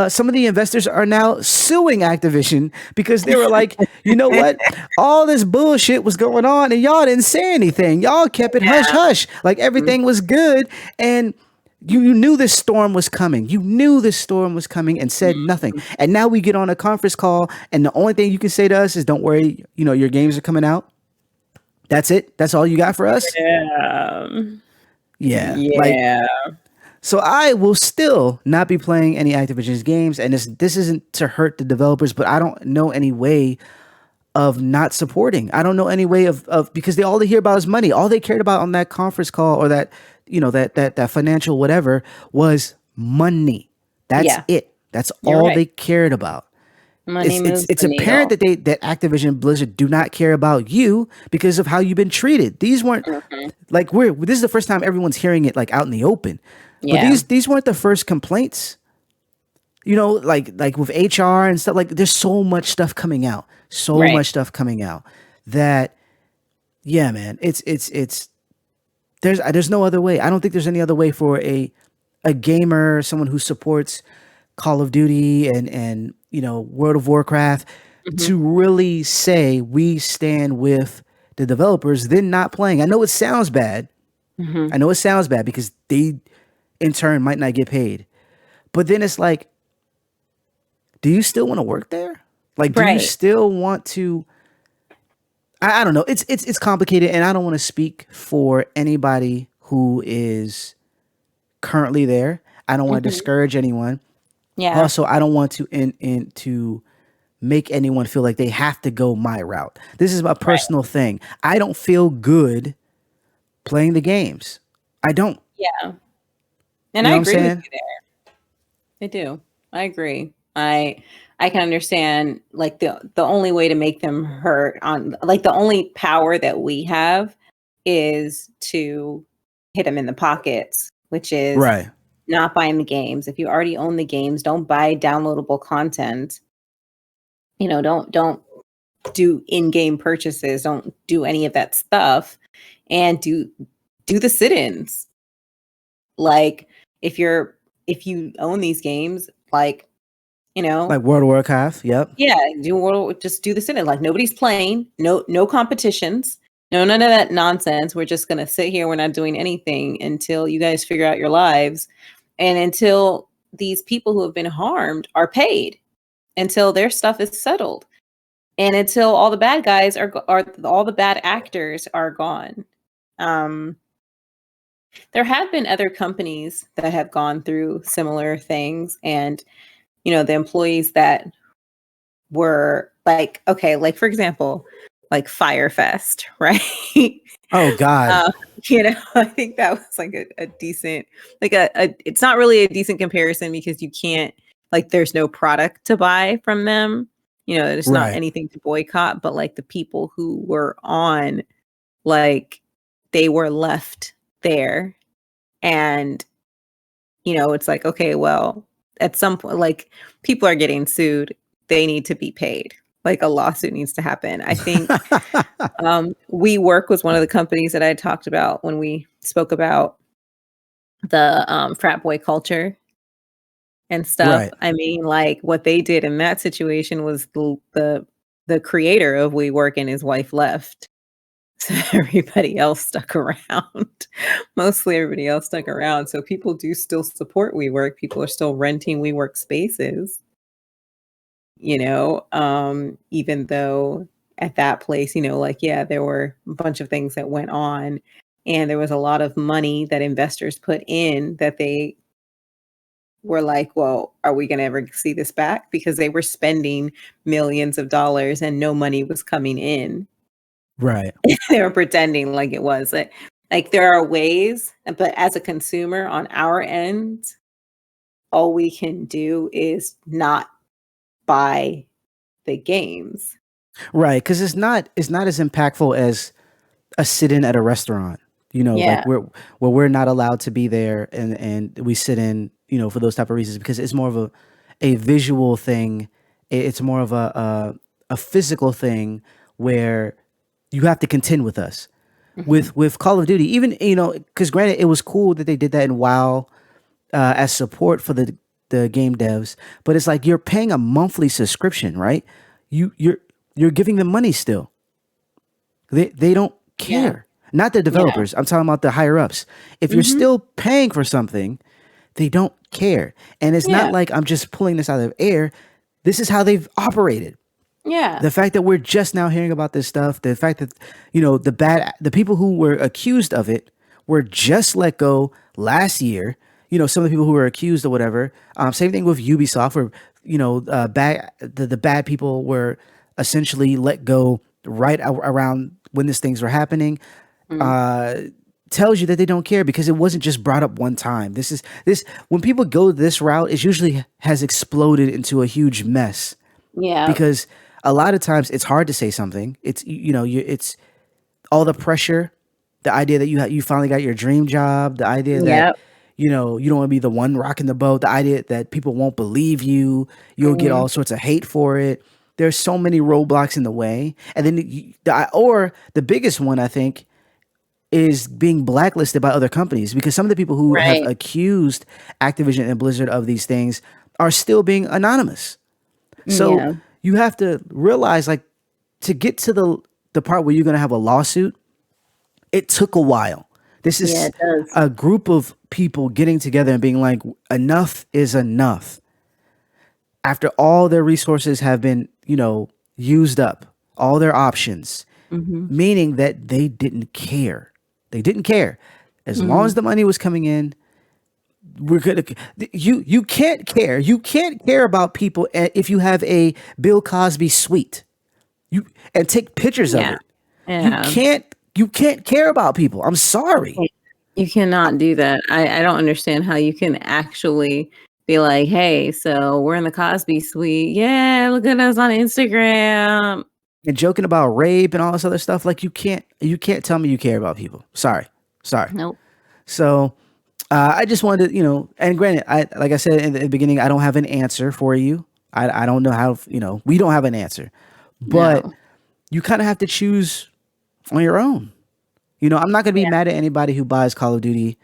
Some of the investors are now suing Activision because they were like, you know what? All this bullshit was going on and y'all didn't say anything. Y'all kept it hush Yeah. hush, like everything was good. And you knew this storm was coming. You knew this storm was coming and said nothing. Mhm. And now we get on a conference call, and the only thing you can say to us is, don't worry, your games are coming out. That's it. That's all you got for us. Yeah. Yeah. Like, Yeah. so I will still not be playing any Activision's games, and this isn't to hurt the developers, but I don't know any way of not supporting. I don't know any way of because all they hear about is money. All they cared about on that conference call, or that that financial whatever, was money. That's Yeah. it. That's You're all right. they cared about. Money It's moves it's the apparent needle. that Activision Blizzard do not care about you because of how you've been treated. These weren't Mhm. like this is the first time everyone's hearing it like out in the open. But Yeah. these weren't the first complaints. Like with HR and stuff. Like there's so much stuff coming out. So Right. much stuff coming out that, yeah, man, it's there's no other way. I don't think there's any other way for a gamer, someone who supports Call of Duty and World of Warcraft, Mhm. to really say we stand with the developers, then not playing. I know it sounds bad. Mhm. I know it sounds bad because they in turn might not get paid. But then it's like, do you still want to work there? Like, do you Right. still want to? I don't know. It's complicated, and I don't want to speak for anybody who is currently there. I don't want to Mhm. discourage anyone. Yeah. Also, I don't want to make anyone feel like they have to go my route. This is my Right. personal thing. I don't feel good playing the games. I don't. Yeah. And You I know what I'm agree with saying? you there. I do. I agree. I can understand like the only way to make them hurt on like the only power that we have is to hit them in the pockets, which is Right. not buying the games. If you already own the games, don't buy downloadable content. Don't do in-game purchases. Don't do any of that stuff, and do the sit-ins. Like if you're if you own these games, like you know, Like World of Warcraft. Yep. yeah, just do the sit-in. Like nobody's playing, no competitions, no none of that nonsense. We're just gonna sit here. We're not doing anything until you guys figure out your lives, and until these people who have been harmed are paid, until their stuff is settled, and until all the bad guys are all the bad actors are gone. Um, there have been other companies that have gone through similar things, and the employees that were like, okay, like for example, like Firefest, right? Oh God. uh, I think that was like a decent, like it's not really a decent comparison because you can't, like, there's no product to buy from them. There's not Right. anything to boycott, but like the people who were on, like, they were left there. And, it's like, okay, well, at some point, like, people are getting sued. They need to be paid. Like, a lawsuit needs to happen. I think WeWork was one of the companies that I talked about when we spoke about the frat boy culture and stuff. Right. I mean, like, what they did in that situation was the creator of WeWork and his wife left. So everybody else stuck around. Mostly everybody else stuck around. So people do still support WeWork. People are still renting WeWork spaces, even though at that place, like, yeah, there were a bunch of things that went on, and there was a lot of money that investors put in that they were like, well, are we going to ever see this back? Because they were spending millions of dollars and no money was coming in. Right. They were pretending like it was. Like there are ways, but as a consumer on our end, all we can do is not buy the games. Right. Because it's not as impactful as a sit-in at a restaurant. Like Yeah. we're not allowed to be there, and we sit in, for those type of reasons, because it's more of a visual thing. It's more of a physical thing where you have to contend with us. Mhm. With Call of Duty, even, because granted, it was cool that they did that in WoW, as support for the game devs, but it's like you're paying a monthly subscription, right? You're giving them money still. They don't Yeah. care. Not the Yeah. developers. I'm talking about the higher ups. If you're Mhm. still paying for something, they don't care. And it's not Yeah. like I'm just pulling this out of the air. This is how they've operated. Yeah. The fact that we're just now hearing about this stuff, the fact that, the people who were accused of it were just let go last year. Some of the people who were accused or whatever. Same thing with Ubisoft, where, the bad people were essentially let go right around when these things were happening. Mm. uh Tells you that they don't care, because it wasn't just brought up one time. This when people go this route, it usually has exploded into a huge mess, Yeah. because a lot of times it's hard to say something. It's all the pressure, the idea that you finally got your dream job, the idea that, Yep. you don't want to be the one rocking the boat, the idea that people won't believe you'll get Mhm. all sorts of hate for it. There's so many roadblocks in the way, and then or the biggest one, I think, is being blacklisted by other companies, because some of the people who have Right. accused Activision and Blizzard of these things are still being anonymous. So Yeah. you have to realize, like, to get to the part where you're going to have a lawsuit, it took a while. This Yeah, is it does. a group of people getting together and being like, enough is enough. After all their resources have been, used up, all their options, Mhm. meaning that they didn't care. They didn't care. As long as Mhm. the money was coming in, we're gonna you can't care. You can't care about people if you have a Bill Cosby suite. You and take pictures of Yeah. it. You Yeah. can't you can't care about people. I'm sorry. You cannot do that. I don't understand how you can actually be like, hey, so we're in the Cosby suite. Yeah, look at us on Instagram. And joking about rape and all this other stuff, like you can't tell me you care about people. Sorry. Sorry. Nope. So I just wanted to, and granted, like I said in the beginning, I don't have an answer for you. I don't know how, we don't have an answer, but No. you kind of have to choose on your own. I'm not going to be Yeah. mad at anybody who buys Call of Duty,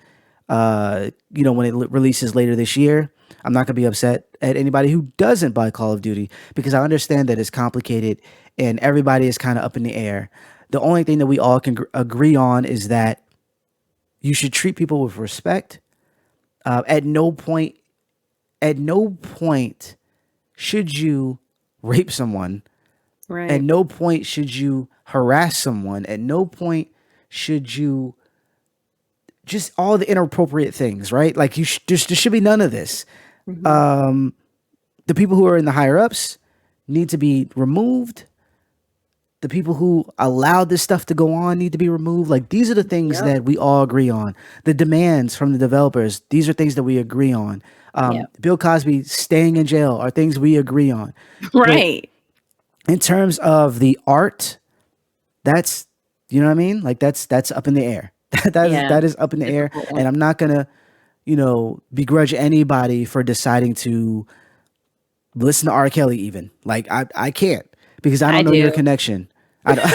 when it releases later this year. I'm not going to be upset at anybody who doesn't buy Call of Duty because I understand that it's complicated and everybody is kind of up in the air. The only thing that we all can agree on is that you should treat people with respect. At no point, at no point should you rape someone. At Right. no point should you harass someone. At no point should you just all the inappropriate things, right? Like there should be none of this. Hmm. The people who are in the higher ups need to be removed. The people who allowed this stuff to go on need to be removed. Like these are the things Yep. that we all agree on. The demands from the developers, these are things that we agree on. Yep. Bill Cosby staying in jail are things we agree on. But Right. in terms of the art, that's you know what I mean? Like that's up in the air. Yeah. That is up in the air. Difficult one. And I'm not gonna, begrudge anybody for deciding to listen to R. Kelly even. Like I can't because I I don't know your do. connection. I don't,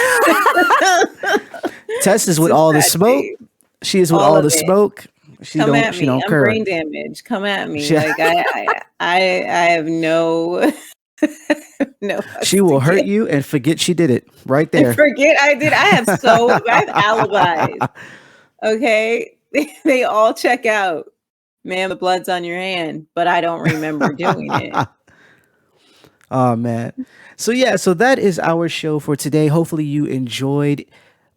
Tess is It's with a all the sad smoke. day. She is with All all of the it. smoke. She Come don't at she me. don't I'm curl. brain damaged. Come at me. She Like I have no no she fucks to will hurt give. you and forget she did it right I there. forget I did. I have alibis. Okay. They all check out. Man, the blood's on your hand, but I don't remember doing it. Oh man. So yeah, so that is our show for today. Hopefully you enjoyed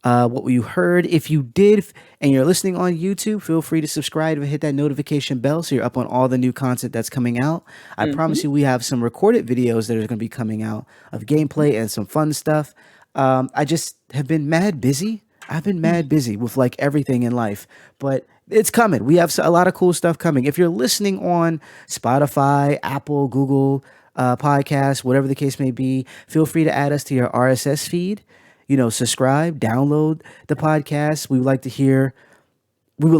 what you heard. If you did and you're listening on YouTube, feel free to subscribe and hit that notification bell so you're up on all the new content that's coming out. I Mhm. promise you we have some recorded videos that are going to be coming out of gameplay and some fun stuff. I just have been mad busy. I've been mad busy with like everything in life, but it's coming. We have a lot of cool stuff coming. If you're listening on Spotify, Apple, Google podcasts, whatever the case may be, feel free to add us to your RSS feed. Subscribe, download the podcast. We would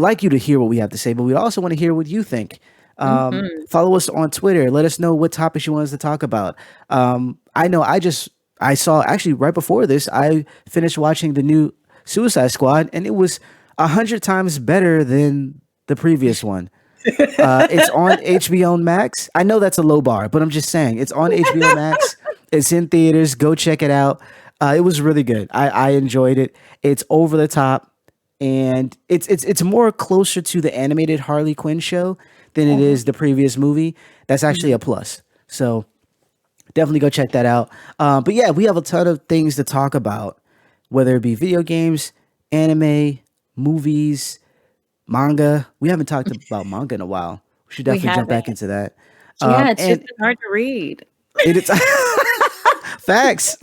like you to hear what we have to say, but we also want to hear what you think. Mhm. Follow us on Twitter. Let us know what topics you want us to talk about. I know I saw actually right before this, I finished watching the new Suicide Squad, and it was 100 times better than the previous one. It's on HBO Max. I know that's a low bar, but I'm just saying it's on HBO Max. It's in theaters. Go check it out. It was really good. I enjoyed it. It's over the top, and it's more closer to the animated Harley Quinn show than it Mhm. is the previous movie. That's actually a plus. So definitely go check that out. But yeah, we have a ton of things to talk about, whether it be video games, anime, movies, manga. We haven't talked about manga in a while. We should We definitely jump haven't. back into that. Yeah, it's just And been hard to read. it's facts,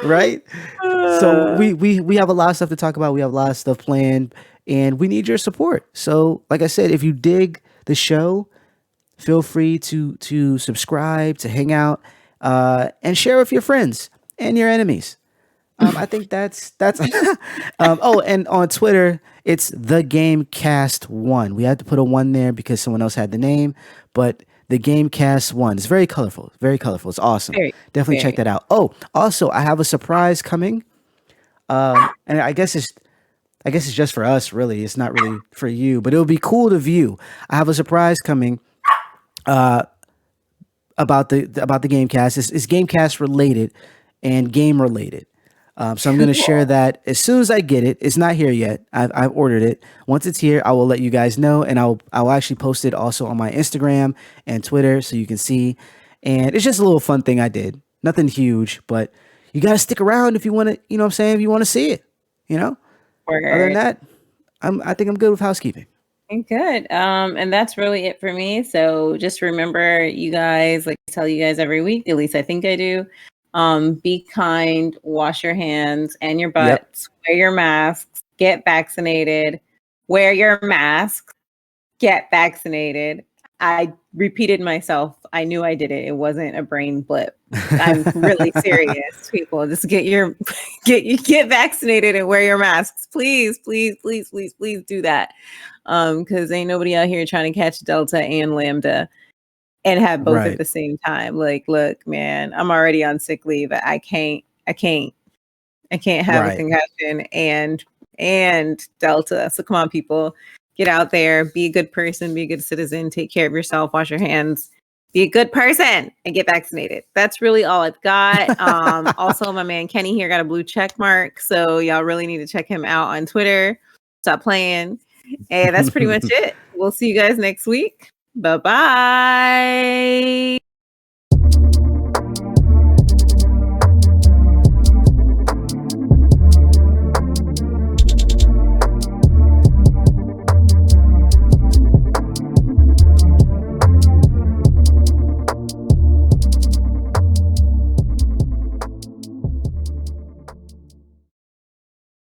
right? So Uh, we have a lot of stuff to talk about. We have a lot of stuff planned, and we need your support. So, like I said, if you dig the show, feel free to subscribe, to hang out, and share with your friends and your enemies. I think that's. Oh, and on Twitter, it's the Gamecast One. We had to put a one there because someone else had the name, but the Gamecast One. It's very colorful. Very colorful. It's awesome. very, Definitely check very. that out. Oh, also, I have a surprise coming. And I guess it's just for us, really. It's not really for you, but it would be cool to view. I have a surprise coming about the Gamecast. It's Gamecast related and game related. So I'm going to share Cool. that as soon as I get it. It's not here yet. I've ordered it. Once it's here, I will let you guys know, and I'll actually post it also on my Instagram and Twitter so you can see. And it's just a little fun thing I did. Nothing huge, but you got to stick around if you want to. You know what I'm saying? If you want to see it, you know. Other than Word. that, I think I'm good with housekeeping. Good. And that's really it for me. So just remember, you guys, like I tell you guys every week, at least I think I do. Be kind, wash your hands and your Yep. butts, wear your masks, get vaccinated, wear your masks, get vaccinated. I repeated myself. I knew I did it. It wasn't a brain blip. I'm really serious, people. Just get vaccinated and wear your masks. Please, please, please, please, please do that. Because ain't nobody out here trying to catch Delta and Lambda and have both at Right. the same time. Like, look, man, I'm already on sick leave. I can't have a Right. concussion and Delta. So come on, people, get out there, be a good person, be a good citizen, take care of yourself, wash your hands, be a good person, and get vaccinated. That's really all I've got. Also, my man Kenny here got a blue check mark, so y'all really need to check him out on Twitter. Stop playing. And that's pretty much it. We'll see you guys next week. Bye-bye.